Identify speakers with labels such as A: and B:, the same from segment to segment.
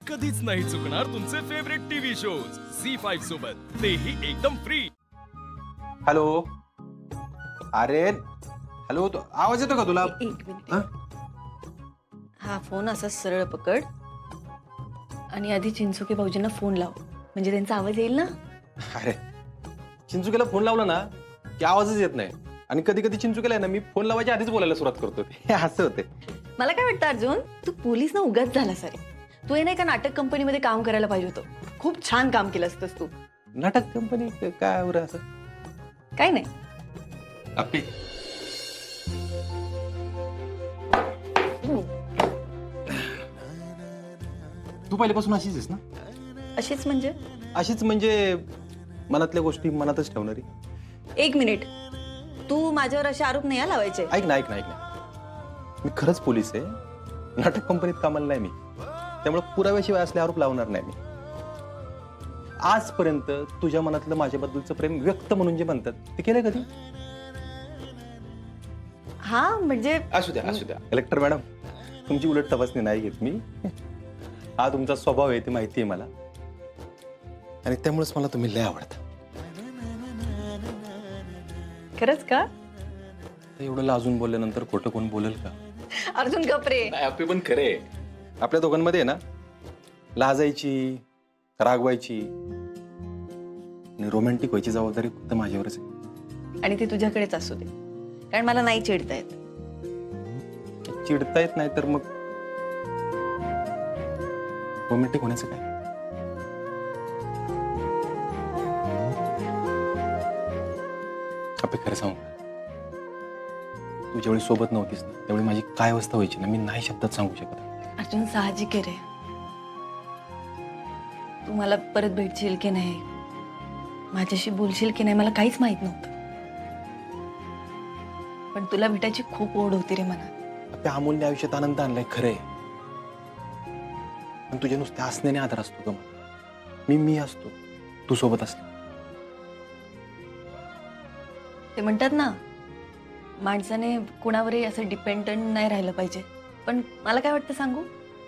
A: कधीच नाही चुकणार तुमचे फेवरेट टीव्ही शोज झी5 सोबत, तेही एकदम फ्री.
B: हॅलो. अरे हॅलो, तो आवाज येतो का तुला?
C: एक मिनिट.
B: हा?
C: हा फोन असा सरळ पकड आणि आधी चिंचुके भाऊजींना फोन लाव, म्हणजे त्यांचा आवाज येईल ना.
B: अरे चिंचुकेला फोन लावला ना की आवाजच येत नाही, आणि कधी कधी चिंचुकेला आहे ना मी फोन लावायच्या आधीच बोलायला सुरुवात करतो. हे असं होते.
C: मला काय वाटतं अर्जुन, तू पोलीस ना उगाच झाला सारे. तू हे नाही का नाटक कंपनीमध्ये काम करायला पाहिजे होतं. खूप छान काम केलं असतंस तू.
B: नाटक कंपनी काय बरं असं?
C: काय नाही.
B: आपी तू पहिल्यापासून अशीच आहेस ना?
C: अशीच म्हणजे?
B: अशीच म्हणजे मनातल्या गोष्टी मनातच ठेवणारी.
C: एक मिनिट, तू माझ्यावर असे आरोप नाही लावायचे.
B: ऐक ना, मी खरंच पोलीस आहे. नाटक कंपनीत कामाला नाही मी, त्यामुळे पुराव्याशिवाय असले आरोप लावणार नाही मी. आजपर्यंत तुझ्या मनातलं माझ्याबद्दलचं प्रेम व्यक्त म्हणून जे म्हणतात ते केलंय कधी?
C: हा म्हणजे
B: असू द्या कलेक्टर मॅडम, तुमची उलट तपासणी नाही घेत मी. हा तुमचा स्वभाव आहे ते माहिती आहे मला, आणि त्यामुळेच मला तुम्ही लय आवडता.
C: खरंच का?
B: एवढं लाजून बोलल्यानंतर खोटं कोण बोलेल का?
C: अर्जुन गपरे.
B: आपली पण खरे. आपल्या दोघांमध्ये आहे ना, लाजायची, रागवायची आणि रोमॅन्टिक व्हायची जबाबदारी फक्त माझ्यावरच आहे.
C: आणि ते तुझ्याकडेच असू दे, कारण मला नाही चिडता येत.
B: चिडता येत नाही तर मग रोमॅन्टिक होण्याचं काय? आपण खरं सांगू का, तू ज्यावेळी सोबत नव्हतीस ना त्यावेळी माझी काय अवस्था व्हायची ना, मी नाही शब्दात सांगू शकत.
C: अर्जुन साहजिक आहे रे. तू मला परत भेटशील की नाही, माझ्याशी बोलशील की नाही, मला काहीच माहित नव्हतं. पण तुला भेटायची खूप ओढ होती रे मनात.
B: आपल्या अमूल्य आयुष्यात आनंद आणलाय खरंय, पण तुझ्या नुसत्या हसण्याने आधार असतो का मला? मी असतो तू सोबत असतो.
C: ते म्हणतात ना, माणसाने कुणावरही असं डिपेंडंट नाही राहिलं पाहिजे. पण मला काय वाटतं सांगू,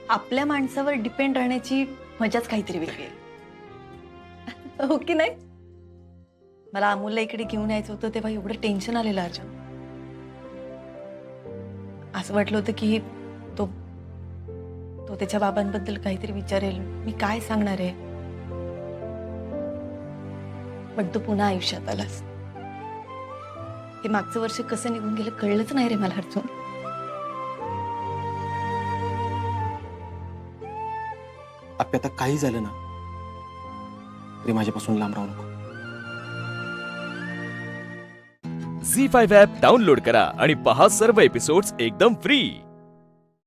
C: आपल्या माणसावर डिपेंड राहण्याची मजाच काहीतरी वेगळी आहे. हो की नाही? मला अमूलला इकडे घेऊन यायचं होतं तेव्हा एवढं टेन्शन आलेलं अर्जुन. असं वाटलं होतं की तो त्याच्या बाबांबद्दल काहीतरी विचारेल, मी काय सांगणार आहे. पण तू पुन्हा आयुष्यात आलास. हे मागचं वर्ष कसं निघून गेलं कळलंच नाही रे मला अर्जुन.
B: आपल्या आता काही झालं ना तरी माझ्यापासून लांब राहू नको.
A: झी5 ॲप डाउनलोड करा आणि पहा सर्व एपिसोड्स एकदम फ्री.